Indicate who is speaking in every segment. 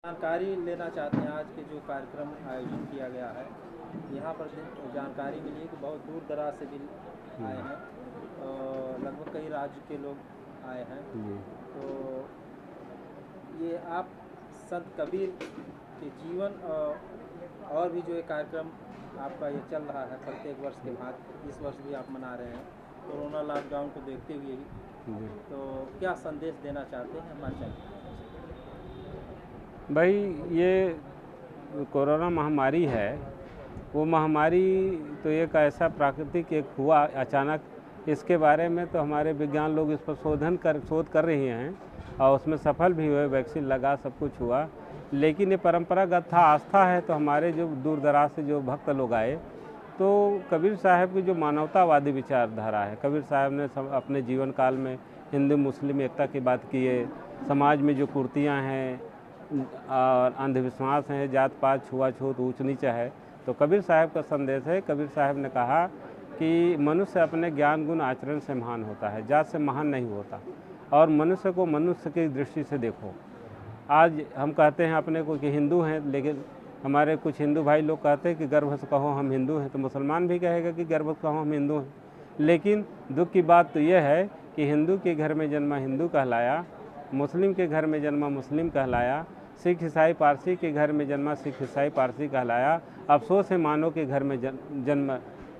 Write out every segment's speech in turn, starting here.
Speaker 1: जानकारी लेना चाहते हैं। आज के जो कार्यक्रम आयोजित किया गया है, यहाँ पर जानकारी मिली है कि बहुत दूर दराज से भी आए हैं और लगभग कई राज्य के लोग आए हैं। तो ये आप संत कबीर के जीवन और भी जो ये कार्यक्रम आपका ये चल रहा है प्रत्येक वर्ष के बाद, इस वर्ष भी आप मना रहे हैं कोरोना लॉकडाउन को देखते हुए ही, तो क्या संदेश देना चाहते हैं हमारे चैनल?
Speaker 2: भाई, ये कोरोना महामारी है, वो महामारी तो एक ऐसा प्राकृतिक एक हुआ अचानक। इसके बारे में तो हमारे विज्ञान लोग इस पर शोध कर रहे हैं और उसमें सफल भी हुए, वैक्सीन लगा, सब कुछ हुआ। लेकिन ये परंपरागत था, आस्था है। तो हमारे जो दूर दराज से जो भक्त लोग आए, तो कबीर साहब की जो मानवतावादी विचारधारा है, कबीर साहब ने अपने जीवन काल में हिंदू मुस्लिम एकता की बात की है। समाज में जो कुर्तियाँ हैं और अंधविश्वास हैं, जात पात, छुआछूत, ऊंच नीचा है, तो कबीर साहब का संदेश है। कबीर साहब ने कहा कि मनुष्य अपने ज्ञान गुण आचरण से महान होता है, जात से महान नहीं होता। और मनुष्य को मनुष्य की दृष्टि से देखो। आज हम कहते हैं अपने को कि हिंदू हैं, लेकिन हमारे कुछ हिंदू भाई लोग कहते हैं कि गर्व से कहो हम हिंदू हैं, तो मुसलमान भी कहेगा कि गर्व से कहो हम हिंदू हैं। लेकिन दुख की बात तो यह है कि हिंदू के घर में जन्मा हिंदू कहलाया, मुस्लिम के घर में जन्मा मुस्लिम कहलाया, सिख ईसाई पारसी के घर में जन्मा सिख ईसाई पारसी कहलाया। अफसोस है मानव के घर में जन्म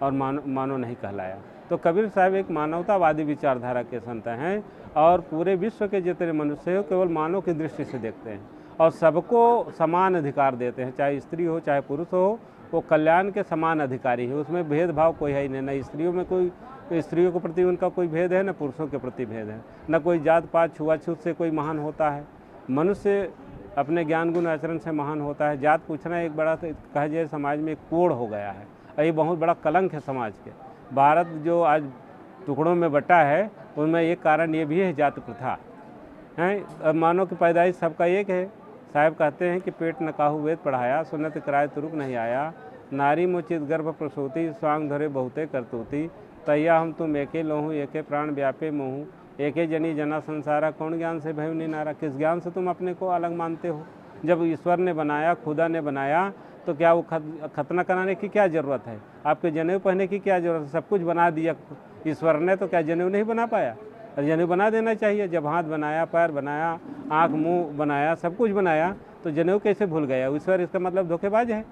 Speaker 2: और मानव नहीं कहलाया। तो कबीर साहब एक मानवतावादी विचारधारा के संत हैं और पूरे विश्व के जितने मनुष्य हो केवल मानव की दृष्टि से देखते हैं और सबको समान अधिकार देते हैं, चाहे स्त्री हो चाहे पुरुष हो, वो कल्याण के समान अधिकारी है। उसमें भेदभाव कोई है ही नहीं, न स्त्रियों में कोई, स्त्रियों के प्रति उनका कोई भेद है, न पुरुषों के प्रति भेद है, न कोई जात पात छुआछूत से कोई महान होता है। मनुष्य अपने ज्ञान गुण आचरण से महान होता है। जात पूछना एक बड़ा कह जाए समाज में एक कोड़ हो गया है और ये बहुत बड़ा कलंक है समाज के। भारत जो आज टुकड़ों में बटा है, उनमें एक कारण ये भी है जात प्रथा है। अब मानव की पैदाइश सबका एक है। साहब कहते हैं कि पेट न काहू वेद पढ़ाया, सुनत कराए तुरुक नहीं आया, नारी मोचित गर्भ प्रसूति, स्वांग धरे बहुते करतूती, तैया हम तुम एके लोहू एके प्राण व्यापे मोहू, एके जनी जना संसारा, कौन ज्ञान से भय नहीं नारा। किस ज्ञान से तुम अपने को अलग मानते हो? जब ईश्वर ने बनाया, खुदा ने बनाया, तो क्या वो खतना कराने की क्या ज़रूरत है? आपके जनेऊ पहनने की क्या ज़रूरत है? सब कुछ बना दिया ईश्वर ने, तो क्या जनेऊ नहीं बना पाया? और जनेऊ बना देना चाहिए। जब हाथ बनाया, पैर बनाया, आँख मुँह बनाया, सब कुछ बनाया, तो जनेऊ कैसे भूल गया ईश्वर? इसका मतलब धोखेबाज है।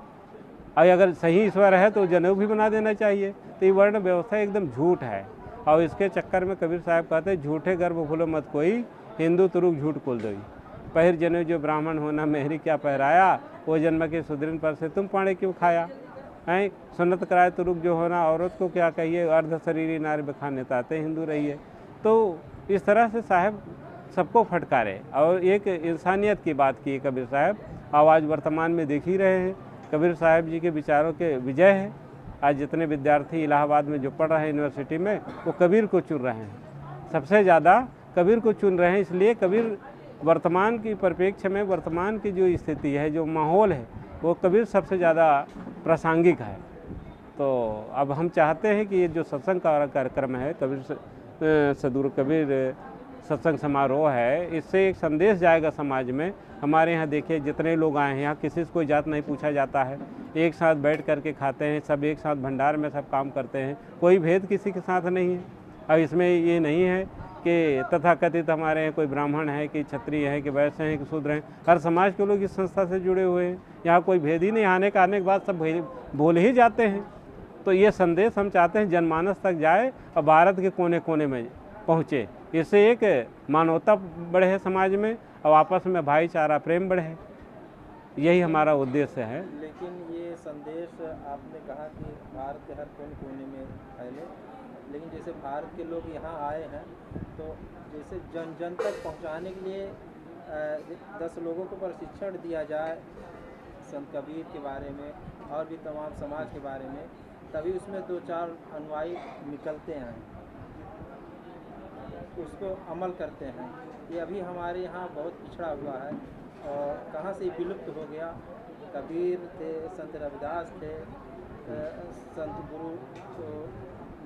Speaker 2: और अगर सही ईश्वर है तो जनेऊ भी बना देना चाहिए। तो ये वर्ण व्यवस्था एकदम झूठ है और इसके चक्कर में कबीर साहब कहते हैं झूठे गर्भ भूलो मत कोई, हिंदू तुरुक झूठ कुल दोई। पहिर जनेऊ जो ब्राह्मण होना मेहरी क्या पहराया, वो जन्म के सुदृढ़ पर से तुम पाने क्यों खाया है। सुन्नत कराए तुरुक जो होना, औरत को क्या कहिए, अर्ध शरीरी नारी बखाने ताते हिंदू रहिए। तो इस तरह से साहब सबको फटकारे और एक इंसानियत की बात की कबीर साहब। आवाज़ वर्तमान में देख ही रहे हैं, कबीर साहब जी के विचारों के विजय है। आज जितने विद्यार्थी इलाहाबाद में जो पढ़ रहे हैं यूनिवर्सिटी में, वो कबीर को चुन रहे हैं, सबसे ज़्यादा कबीर को चुन रहे हैं। इसलिए कबीर वर्तमान की परिप्रेक्ष्य में, वर्तमान की जो स्थिति है, जो माहौल है, वो कबीर सबसे ज़्यादा प्रासंगिक है। तो अब हम चाहते हैं कि ये जो सत्संग का कार्यक्रम है, कबीर सदगुरु कबीर सत्संग समारोह है, इससे एक संदेश जाएगा समाज में। हमारे यहाँ देखिए जितने लोग आए हैं, यहाँ किसी से कोई जात नहीं पूछा जाता है, एक साथ बैठ करके खाते हैं, सब एक साथ भंडार में सब काम करते हैं, कोई भेद किसी के साथ नहीं है। और इसमें ये नहीं है कि तथाकथित हमारे यहाँ कोई ब्राह्मण है कि क्षत्रिय है कि वैश्य हैं कि शूद्र हैं। हर समाज के लोग इस संस्था से जुड़े हुए हैं, यहाँ कोई भेद ही नहीं। आने के बाद सब बोल ही जाते हैं। तो ये संदेश हम चाहते हैं जनमानस तक जाए और भारत के कोने कोने में पहुँचे। इससे एक मानवता बढ़े समाज में और आपस में भाईचारा प्रेम बढ़े, यही हमारा उद्देश्य है।
Speaker 1: लेकिन ये संदेश आपने कहा कि भारत के हर कोने कोने में फैले, लेकिन जैसे भारत के लोग यहाँ आए हैं, तो जैसे जन जन तक पहुँचाने के लिए 10 लोगों को प्रशिक्षण दिया जाए संत कबीर के बारे में और भी तमाम समाज के बारे में, तभी उसमें 2-4 अनुयायी निकलते हैं, उसको अमल करते हैं। ये अभी हमारे यहाँ बहुत पिछड़ा हुआ है और कहाँ से विलुप्त हो गया। कबीर थे, संत रविदास थे, संत गुरु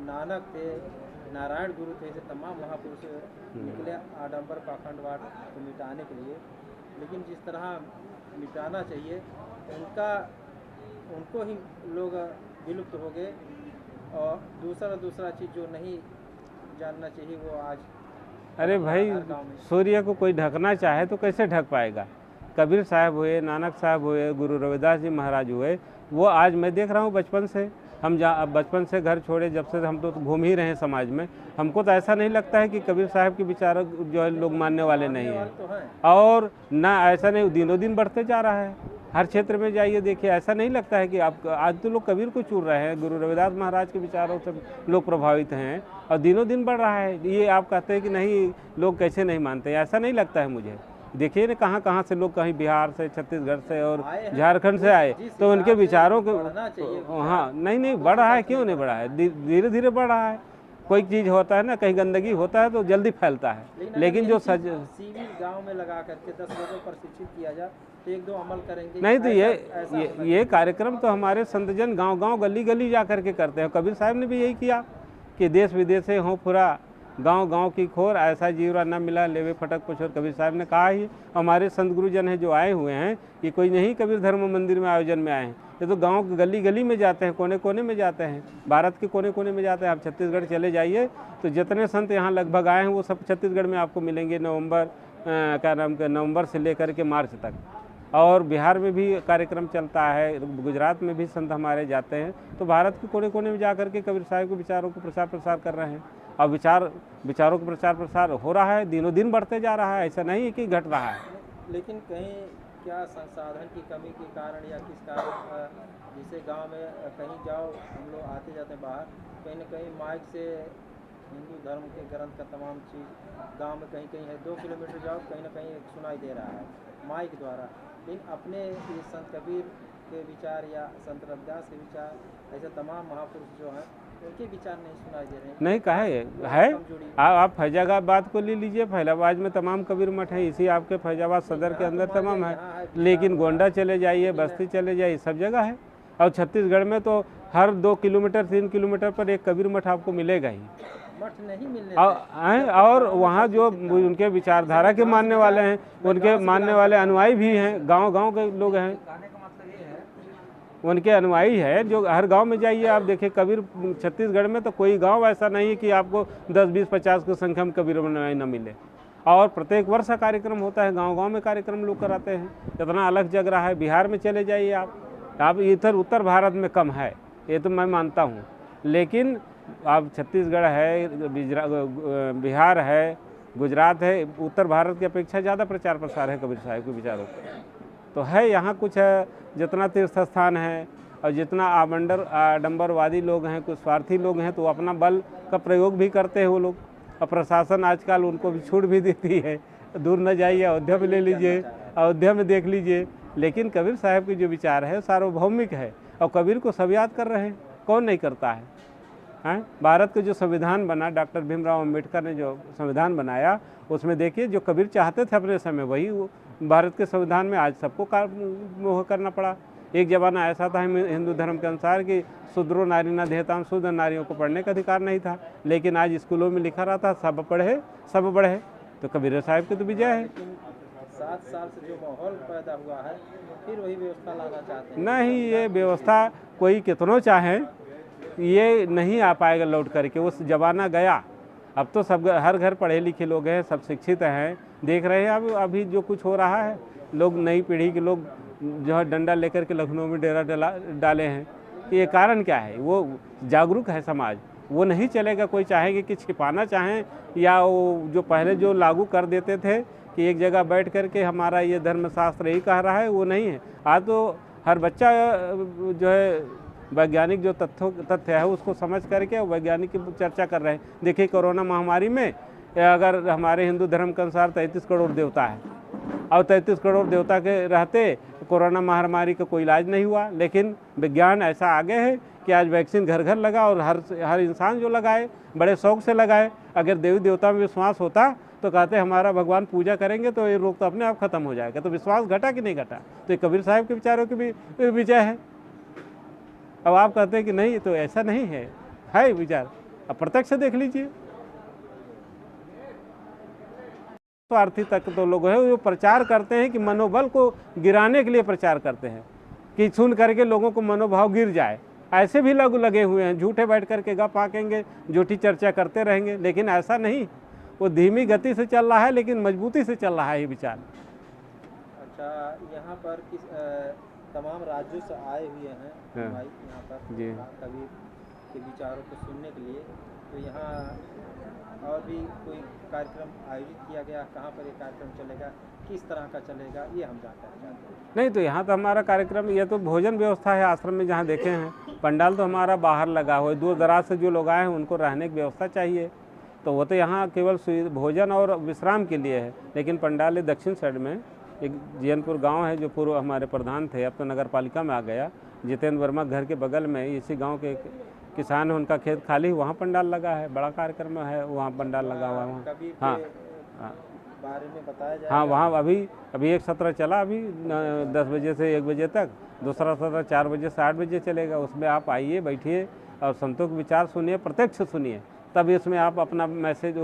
Speaker 1: नानक थे, नारायण गुरु थे, ऐसे तमाम महापुरुष निकले आडंबर पाखंडवाद को मिटाने के लिए। लेकिन जिस तरह मिटाना चाहिए उनको ही लोग विलुप्त हो गए, और दूसरा चीज़ जो नहीं जानना चाहिए वो आज
Speaker 2: अरे भाई, सूर्य को कोई ढकना चाहे तो कैसे ढक पाएगा? कबीर साहब हुए, नानक साहब हुए, गुरु रविदास जी महाराज हुए, वो आज मैं देख रहा हूँ बचपन से, हम अब बचपन से घर छोड़े जब से हम तो घूम ही रहे हैं समाज में, हमको तो ऐसा नहीं लगता है कि कबीर साहब के विचारक जो है लोग मानने वाले नहीं हैं। और ना ऐसा नहीं, दिनों दिन बढ़ते जा रहा है। हर क्षेत्र में जाइए देखिए, ऐसा नहीं लगता है कि आप आज तो लोग कबीर को चूर रहे हैं, गुरु रविदास महाराज के विचारों से लोग प्रभावित हैं और दिनों दिन बढ़ रहा है। ये आप कहते हैं कि नहीं, लोग कैसे नहीं मानते, ऐसा नहीं लगता है मुझे। देखिए ना कहाँ कहाँ से लोग, कहीं बिहार से, छत्तीसगढ़ से और झारखंड से आए, तो उनके विचारों को, हाँ नहीं बढ़ रहा है, क्यों नहीं बढ़ा है? धीरे धीरे बढ़ रहा है। कोई चीज़ होता है ना, कहीं गंदगी होता है तो जल्दी फैलता है, लेकिन जो
Speaker 1: शिविर गांव में लगा करके 10 लोगों पर शिक्षित किया जाए तो 1-2 अमल करेंगे।
Speaker 2: नहीं तो ये कार्यक्रम तो हमारे संतजन गांव-गांव गली-गली जा करके करते हैं। कबीर साहब ने भी यही किया कि देश विदेश से हो पूरा गांव-गांव की खोर, ऐसा जीवरा न मिला लेवे फटक पुछोर। कबीर साहब ने कहा ही। हमारे संत गुरुजन हैं जो आए हुए हैं, ये कोई नहीं कबीर धर्म मंदिर में आयोजन में आए हैं, ये तो गांव गली गली में जाते हैं, कोने कोने में जाते हैं, भारत के कोने कोने में जाते हैं। आप छत्तीसगढ़ चले जाइए तो जितने संत यहाँ लगभग आए हैं वो सब छत्तीसगढ़ में आपको मिलेंगे, नवंबर से लेकर के मार्च तक। और बिहार में भी कार्यक्रम चलता है, गुजरात में भी संत हमारे जाते हैं। तो भारत के कोने कोने में जा करके कबीर साहब के विचारों को प्रचार प्रसार कर रहे हैं, और विचारों का प्रचार प्रसार हो रहा है, दिनों दिन बढ़ते जा रहा है, ऐसा नहीं है कि घट रहा है।
Speaker 1: लेकिन कहीं क्या संसाधन की कमी के कारण या किस कारण, जैसे गांव में कहीं जाओ, हम लोग आते जाते बाहर, कहीं न कहीं माइक से हिंदू धर्म के ग्रंथ का तमाम चीज़ गांव में कहीं कहीं है, 2 किलोमीटर जाओ कहीं ना कहीं सुनाई दे रहा है माइक द्वारा। लेकिन अपने ये संत कबीर के विचार या संत रविदास के विचार, ऐसे तमाम महापुरुष जो हैं उनके विचार नहीं सुनाई दे रहे हैं।
Speaker 2: नहीं कहा है आप फैजाबाद को ले लीजिए, फैजाबाद में तमाम कबीर मठ है, इसी आपके फैजाबाद सदर के अंदर तमाम है। लेकिन गोंडा चले जाइए, बस्ती चले जाइए, सब जगह है। और छत्तीसगढ़ में तो हर 2 किलोमीटर 3 किलोमीटर पर एक कबीर मठ आपको मिलेगा ही।
Speaker 1: मठ नहीं मिलने
Speaker 2: और वहाँ जो उनके विचारधारा के मानने वाले हैं, उनके मानने वाले अनुयायी भी हैं, गांव-गांव के लोग हैं, उनके अनुयायी है। जो हर गांव में जाइए आप देखिए, कबीर छत्तीसगढ़ में तो कोई गांव ऐसा नहीं है कि आपको 10, 20, 50 की संख्या में कबीर अनुयायी न मिले। और प्रत्येक वर्ष कार्यक्रम होता है, गांव-गांव में कार्यक्रम लोग कराते हैं, इतना अलग जग रहा है। बिहार में चले जाइए आप इधर उत्तर भारत में कम है, ये तो मैं मानता हूँ, लेकिन आप छत्तीसगढ़ है, बिहार है, गुजरात है, उत्तर भारत की अपेक्षा ज़्यादा प्रचार प्रसार है कबीर साहब के विचारों का। तो है यहाँ कुछ है, जितना तीर्थ स्थान है और जितना आडंबरवादी लोग हैं, कुछ स्वार्थी लोग हैं, तो अपना बल का प्रयोग भी करते हैं वो लोग। और प्रशासन आजकल उनको भी छूट भी देती है, दूर न जाइए, अयोध्या में ले लीजिए, अयोध्या में देख लीजिए। लेकिन कबीर साहब के जो विचार है सार्वभौमिक है, और कबीर को सब याद कर रहे हैं, कौन नहीं करता है? भारत का जो संविधान बना, डॉक्टर भीमराव अंबेडकर ने जो संविधान बनाया, उसमें देखिए जो कबीर चाहते थे अपने समय, वही भारत के संविधान में आज सबको करना पड़ा। एक ज़माना ऐसा था हिंदू धर्म के अनुसार कि शूद्रो नारी न देहताम, शूद्र नारियों को पढ़ने का अधिकार नहीं था, लेकिन आज स्कूलों में लिखा रहता सब पढ़े सब बढ़े। तो कबीर साहब की तो विजय है।
Speaker 1: 7 साल से जो माहौल पैदा हुआ है, फिर वही व्यवस्था लाना चाहते हैं।
Speaker 2: नहीं, ये व्यवस्था कोई कितनों चाहे ये नहीं आ पाएगा लौट करके, वो ज़माना गया। अब तो सब हर घर पढ़े लिखे लोग हैं, सब शिक्षित हैं, देख रहे हैं अब अभी जो कुछ हो रहा है। लोग नई पीढ़ी के लोग जो है डंडा लेकर के लखनऊ में डेरा डाले हैं। ये कारण क्या है? वो जागरूक है समाज, वो नहीं चलेगा। कोई चाहेगा कि छिपाना चाहें, या वो जो पहले जो लागू कर देते थे कि एक जगह बैठ करके हमारा ये धर्मशास्त्र यही कह रहा है, वो नहीं है। आज तो हर बच्चा जो है वैज्ञानिक जो तथ्य है उसको समझ करके वैज्ञानिक की चर्चा कर रहे हैं। देखिए कोरोना महामारी में अगर हमारे हिंदू धर्म के अनुसार 33 करोड़ देवता है, और 33 करोड़ देवता के रहते कोरोना महामारी का कोई इलाज नहीं हुआ। लेकिन विज्ञान ऐसा आगे है कि आज वैक्सीन घर घर लगा, और हर इंसान जो लगाए बड़े शौक से लगाए। अगर देवी देवता में विश्वास होता तो कहते हमारा भगवान पूजा करेंगे तो ये रोग तो अपने आप खत्म हो जाएगा। तो विश्वास घटा कि नहीं घटा? तो ये कबीर साहब के विचारों की भी विजय है। अब आप कहते हैं कि नहीं, तो ऐसा नहीं है विचार, अब प्रत्यक्ष देख लीजिए। स्वार्थी तक तो लोग हैं जो प्रचार करते हैं कि मनोबल को गिराने के लिए प्रचार करते हैं कि सुन करके लोगों को मनोभाव गिर जाए। ऐसे भी लोग लगे हुए हैं, झूठे बैठ करके गप आकेंगे, झूठी चर्चा करते रहेंगे, लेकिन ऐसा नहीं, वो धीमी गति से चल रहा है लेकिन मजबूती से चल रहा है ये विचार।
Speaker 1: अच्छा, यहाँ पर किस तमाम राज्यों से आए हुए हैं भाई यहाँ पर
Speaker 2: जी
Speaker 1: कबीर के विचारों को सुनने के लिए, तो यहाँ और भी कोई कार्यक्रम आयोजित किया गया, कहाँ पर ये कार्यक्रम चलेगा, किस तरह का चलेगा, ये हम जानकारी चाहते हैं।
Speaker 2: नहीं, तो यहाँ तो हमारा कार्यक्रम, ये तो भोजन व्यवस्था है आश्रम में जहाँ देखे हैं। पंडाल तो हमारा बाहर लगा हुआ है, दूर दराज से जो लोग आए हैं उनको रहने की व्यवस्था चाहिए, तो वो तो यहाँ केवल भोजन और विश्राम के लिए है। लेकिन पंडाल दक्षिण साइड में एक जैनपुर गांव है जो पूर्व हमारे प्रधान थे, अब तो नगर पालिका में आ गया, जितेंद्र वर्मा घर के बगल में इसी गांव के किसान है, उनका खेत खाली, वहाँ पंडाल लगा है, बड़ा कार्यक्रम है, वहाँ पंडाल लगा हुआ है वहाँ। हाँ
Speaker 1: बारे में बताया जाए।
Speaker 2: हाँ, वहाँ अभी एक सत्र चला, अभी 10 बजे से 1 बजे तक, दूसरा सत्र 4 बजे से 8 बजे चलेगा। उसमें आप आइए, बैठिए और संतों के विचार सुनिए, प्रत्यक्ष सुनिए, तब इसमें आप अपना मैसेज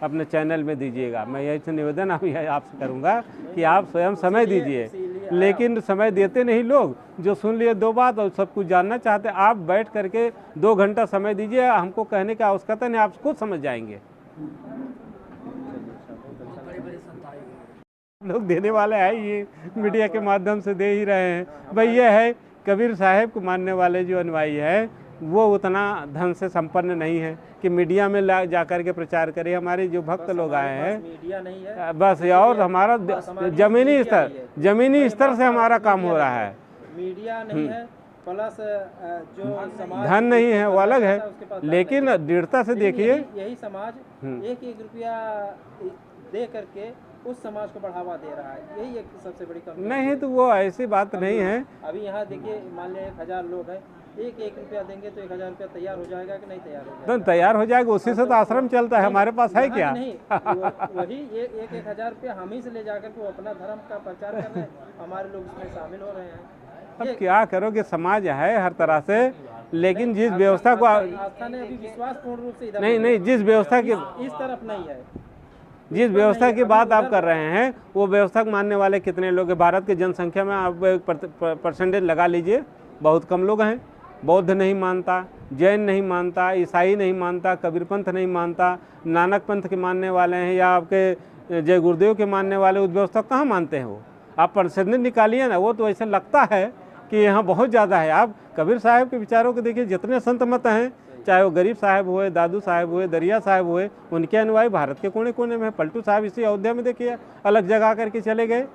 Speaker 2: अपने चैनल में दीजिएगा। मैं यही निवेदन अभी आपसे करूँगा कि आप स्वयं समय दीजिए, लेकिन समय देते नहीं लोग, जो सुन लिए 2 बात और सब कुछ जानना चाहते, आप बैठ करके 2 घंटा समय दीजिए, हमको कहने की आवश्यकता नहीं, आप खुद समझ जाएंगे। लोग देने वाले हैं, ये मीडिया के माध्यम से दे ही रहे हैं। भाई ये है, कबीर साहब को मानने वाले जो अनुयायी है वो उतना धन से संपन्न नहीं है कि मीडिया में जा कर के प्रचार करे। हमारे जो भक्त लोग आए हैं,
Speaker 1: मीडिया नहीं है
Speaker 2: बस, और हमारा जमीनी स्तर से हमारा काम हो रहा है।
Speaker 1: मीडिया नहीं है, प्लस जो समाज
Speaker 2: धन नहीं है वो अलग है, लेकिन दृढ़ता से देखिए,
Speaker 1: यही समाज 1-1 रुपया दे करके उस समाज को बढ़ावा दे रहा है, यही एक सबसे बड़ी कमी
Speaker 2: नहीं। तो वो ऐसी बात नहीं है।
Speaker 1: अभी यहाँ देखिए, मान लिया 1000 लोग हैं, 1-1 रुपया देंगे तो 1000 रुपया तैयार हो जाएगा कि नहीं तैयार हो जाएगा?
Speaker 2: तो तैयार हो जाएगा, उसी से तो आश्रम चलता है, हमारे पास है क्या?
Speaker 1: नहीं, वही ये 1-1000 रुपया हम ही से ले जाकर के वो अपना धर्म का प्रचार कर रहे हैं, हमारे लोग इसमें शामिल हो रहे हैं।
Speaker 2: अब क्या करोगे, समाज है हर तरह से, लेकिन जिस व्यवस्था को
Speaker 1: आस्था ने अभी विश्वास पूर्ण रूप से इधर
Speaker 2: नहीं, जिस व्यवस्था की
Speaker 1: इस तरफ नहीं है,
Speaker 2: जिस व्यवस्था की बात आप कर रहे हैं, वो व्यवस्था को मानने वाले कितने लोग हैं? भारत की जनसंख्या में आप एक परसेंटेज लगा लीजिए, बहुत कम लोग हैं। बौद्ध नहीं मानता, जैन नहीं मानता, ईसाई नहीं मानता, कबीर पंथ नहीं मानता, नानक पंथ के मानने वाले हैं या आपके जय गुरुदेव के मानने वाले उस व्यवस्था कहाँ मानते हैं? वो आप परसेंटेज निकालिए ना, वो तो ऐसा लगता है कि यहाँ बहुत ज़्यादा है। आप कबीर साहब के विचारों को देखिए, जितने संत मत हैं, चाहे वो गरीब साहब हुए, दादू साहब हुए, दरिया साहब हुए, उनके अनुयायी भारत के कोने कोने में। पलटू साहब इसी अयोध्या में देखिए अलग जगह करके चले गए।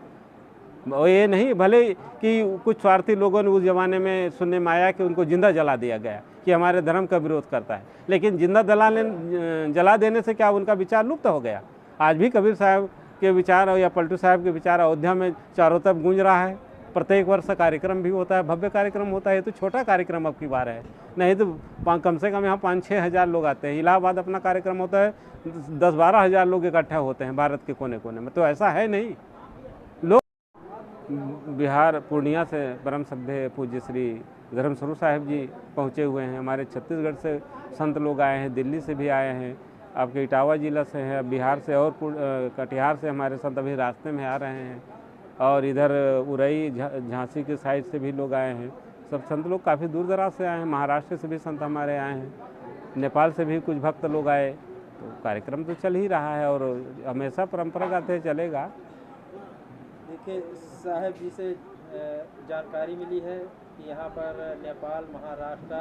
Speaker 2: ये नहीं भले कि कुछ स्वार्थी लोगों ने उस ज़माने में सुनने में आया कि उनको जिंदा जला दिया गया कि हमारे धर्म का विरोध करता है, लेकिन जिंदा जला देने से क्या उनका विचार लुप्त हो गया? आज भी कबीर साहब के विचार या पलटू साहब के विचार अयोध्या में चारों तरफ गूंज रहा है। प्रत्येक वर्ष कार्यक्रम भी होता है, भव्य कार्यक्रम होता है। ये तो छोटा कार्यक्रम अब की बार है, नहीं तो कम से कम यहाँ 5-6 हज़ार लोग आते हैं। इलाहाबाद अपना कार्यक्रम होता है, 10-12 हज़ार लोग इकट्ठा होते हैं भारत के कोने कोने में। तो ऐसा है नहीं। लोग बिहार पूर्णिया से परम श्रद्धेय पूज्य श्री धर्मस्वरूप साहिब जी पहुँचे हुए हैं। हमारे छत्तीसगढ़ से संत लोग आए हैं, दिल्ली से भी आए हैं, आपके इटावा जिला से हैं, बिहार से और कटिहार से हमारे संत अभी रास्ते में आ रहे हैं, और इधर उरई झांसी के साइड से भी लोग आए हैं। सब संत लोग काफ़ी दूर दराज से आए हैं, महाराष्ट्र से भी संत हमारे आए हैं, नेपाल से भी कुछ भक्त लोग आए। तो कार्यक्रम तो चल ही रहा है और हमेशा परंपरागत है, चलेगा।
Speaker 1: देखिए, साहब जी से जानकारी मिली है कि यहाँ पर नेपाल, महाराष्ट्र,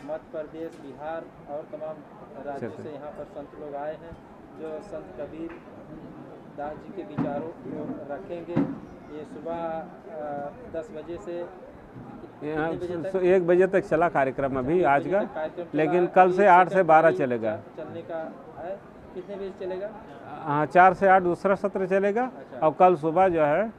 Speaker 1: मध्य प्रदेश, बिहार और तमाम राज्यों से यहाँ पर संत लोग आए हैं, जो संत कबीर दास जी के विचारों को रखेंगे। ये सुबह 10 बजे से
Speaker 2: 1 बजे तक चला कार्यक्रम अभी आज का, लेकिन कल से 8 से 12 चलेगा।
Speaker 1: चलने का है, कितने बजे चलेगा?
Speaker 2: हाँ, 4 से 8 दूसरा सत्र चलेगा। और कल सुबह जो है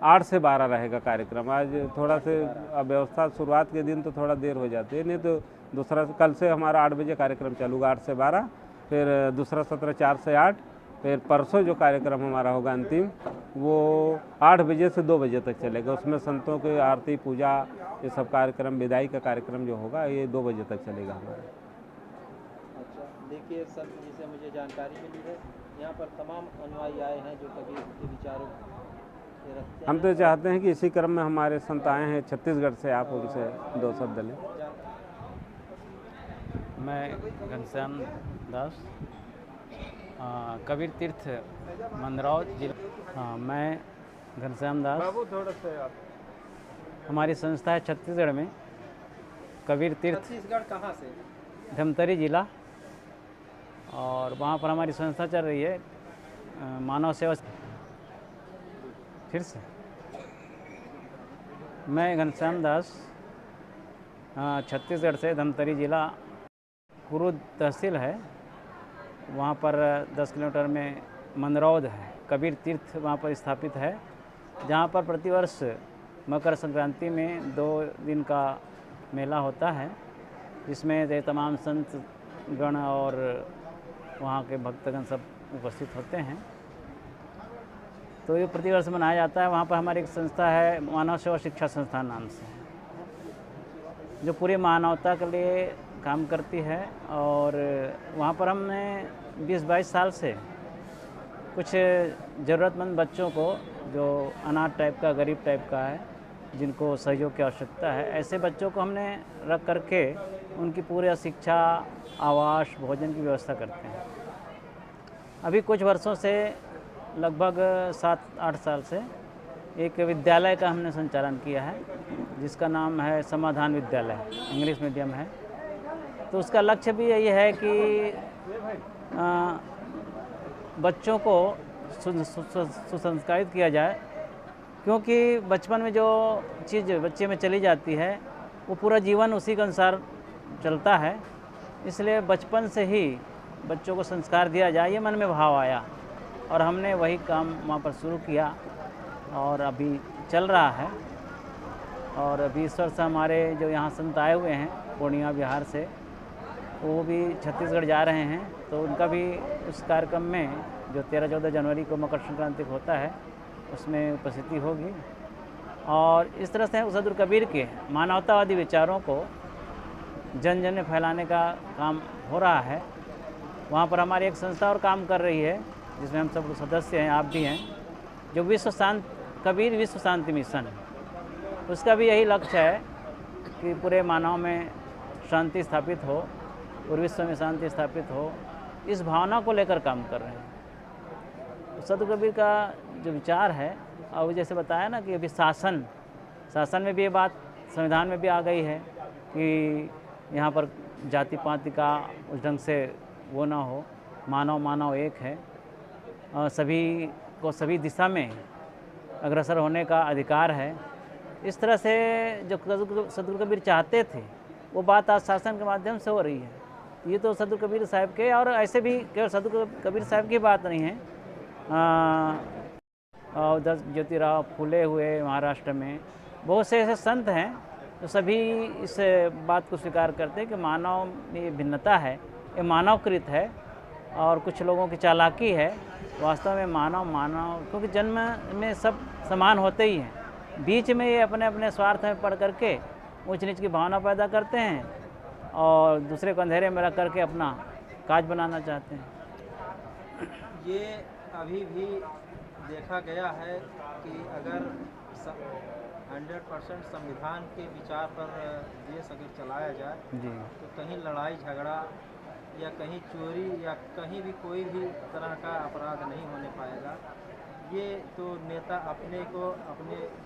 Speaker 2: 8 से 12 रहेगा कार्यक्रम। आज थोड़ा से व्यवस्था शुरुआत के दिन तो थोड़ा देर हो जाती है, नहीं तो दूसरा कल से हमारा 8 बजे कार्यक्रम चलूगा, 8 से 12, फिर दूसरा सत्र 4 से 8, फिर परसों जो कार्यक्रम हमारा होगा अंतिम, वो 8 बजे से 2 बजे तक चलेगा। उसमें संतों की आरती, पूजा, ये सब कार्यक्रम, विदाई का कार्यक्रम जो होगा ये 2 बजे तक चलेगा हमारा।
Speaker 1: अच्छा, देखिए, संत जी से मुझे जानकारी मिली है यहाँ पर तमाम अनुयायी आए हैं जो कबीर के विचारों से रखते हैं।
Speaker 2: हम तो चाहते हैं कि इसी क्रम में हमारे संत आए हैं छत्तीसगढ़ से, आप उनसे 2 शब्द लें।
Speaker 3: मैं घनश्याम दास, कबीर तीर्थ मंदरौर जिला। हाँ, मैं घनश्याम दास।
Speaker 1: थोड़ा सा आप।
Speaker 3: हमारी संस्था है छत्तीसगढ़ में, कबीर तीर्थ।
Speaker 1: छत्तीसगढ़ कहाँ से?
Speaker 3: धमतरी जिला, और वहाँ पर हमारी संस्था चल रही है मानव सेवा। फिर से मैं घनश्याम दास, छत्तीसगढ़ से, धमतरी जिला, कुरुद तहसील है, वहाँ पर 10 किलोमीटर में मंदरौद है। कबीर तीर्थ वहाँ पर स्थापित है, जहाँ पर प्रतिवर्ष मकर संक्रांति में 2 दिन का मेला होता है, जिसमें तमाम संत गण और वहाँ के भक्तगण सब उपस्थित होते हैं। तो ये प्रतिवर्ष मनाया जाता है। वहाँ पर हमारी एक संस्था है मानव सेवा शिक्षा संस्थान नाम से, जो पूरी मानवता के लिए काम करती है। और वहाँ पर हमने 20-22 साल से कुछ ज़रूरतमंद बच्चों को, जो अनाथ टाइप का, गरीब टाइप का है, जिनको सहयोग की आवश्यकता है, ऐसे बच्चों को हमने रख करके उनकी पूरी शिक्षा, आवास, भोजन की व्यवस्था करते हैं। अभी कुछ वर्षों से, लगभग 7-8 साल से, एक विद्यालय का हमने संचालन किया है, जिसका नाम है समाधान विद्यालय, इंग्लिश मीडियम है। तो उसका लक्ष्य भी यही है कि बच्चों को सुसंस्कारित किया जाए, क्योंकि बचपन में जो चीज़ बच्चे में चली जाती है वो पूरा जीवन उसी के अनुसार चलता है। इसलिए बचपन से ही बच्चों को संस्कार दिया जाए, ये मन में भाव आया और हमने वही काम वहाँ पर शुरू किया और अभी चल रहा है। और अभी इस वर्ष हमारे जो यहाँ संत आए हुए हैं पूर्णिया बिहार से, वो भी छत्तीसगढ़ जा रहे हैं, तो उनका भी उस कार्यक्रम में जो 13-14 जनवरी को मकर संक्रांति को होता है, उसमें उपस्थिति होगी। और इस तरह से सदगुरु कबीर के मानवतावादी विचारों को जन जन में फैलाने का काम हो रहा है। वहाँ पर हमारी एक संस्था और काम कर रही है, जिसमें हम सब सदस्य हैं, आप भी हैं, जो कबीर विश्व शांति मिशन। उसका भी यही लक्ष्य है कि पूरे मानव में शांति स्थापित हो, पूरे विश्व में शांति स्थापित हो, इस भावना को लेकर काम कर रहे हैं। सदगुरु कबीर का जो विचार है, और जैसे बताया ना कि अभी शासन में भी ये बात संविधान में भी आ गई है कि यहाँ पर जाति पाति का उस ढंग से वो ना हो, मानव एक है, और सभी को सभी दिशा में अग्रसर होने का अधिकार है। इस तरह से जो सदगुरु कबीर चाहते थे, वो बात आज शासन के माध्यम से हो रही है। ये तो सदगुरु कबीर साहब के, और ऐसे भी केवल सदगुरु कबीर साहब की बात नहीं है, और 10 ज्योतिराव फूले हुए महाराष्ट्र में, बहुत से ऐसे संत हैं जो सभी इस बात को स्वीकार करते हैं कि मानव में ये भिन्नता है, ये मानवकृत है, और कुछ लोगों की चालाकी है। वास्तव में मानव क्योंकि जन्म में सब समान होते ही हैं, बीच में ये अपने अपने स्वार्थ में पड़ करके ऊंच नीच की भावना पैदा करते हैं और दूसरे को अंधेरे में रख करके अपना काज बनाना चाहते हैं।
Speaker 1: ये अभी भी देखा गया है कि अगर 100% संविधान के विचार पर देश अगर चलाया जाए
Speaker 3: जी,
Speaker 1: तो कहीं लड़ाई झगड़ा या कहीं चोरी या कहीं भी कोई भी तरह का अपराध नहीं होने पाएगा। ये तो नेता अपने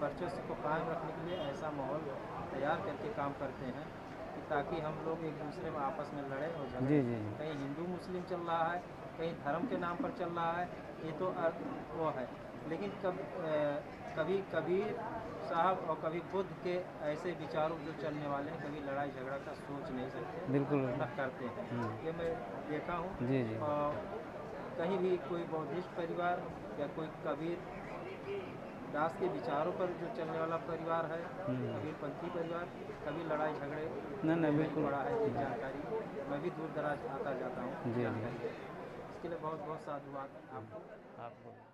Speaker 1: वर्चस्व को कायम रखने के लिए ऐसा माहौल तैयार करके काम करते हैं कि ताकि हम लोग एक दूसरे में आपस में लड़े और झगड़े। कहीं हिंदू मुस्लिम चल रहा है, कहीं धर्म के नाम पर चल रहा है, ये तो वो है। लेकिन कभी कबीर साहब और कभी बुद्ध के ऐसे विचारों जो चलने वाले हैं, कभी लड़ाई झगड़ा का सोच नहीं सकते,
Speaker 3: बिल्कुल
Speaker 1: न करते हैं। ये मैं देखा हूँ।
Speaker 3: जी जी।
Speaker 1: और कहीं भी कोई बौद्धिस्ट परिवार या कोई कबीर दास के विचारों पर जो चलने वाला परिवार है, कबीरपंथी परिवार, कभी लड़ाई झगड़े
Speaker 3: नहीं बिल्कुल
Speaker 1: पड़ा है। जानकारी मैं भी दूर दराज आता जाता हूँ।
Speaker 3: जी।
Speaker 1: इसके लिए बहुत बहुत साधुवाद आपको।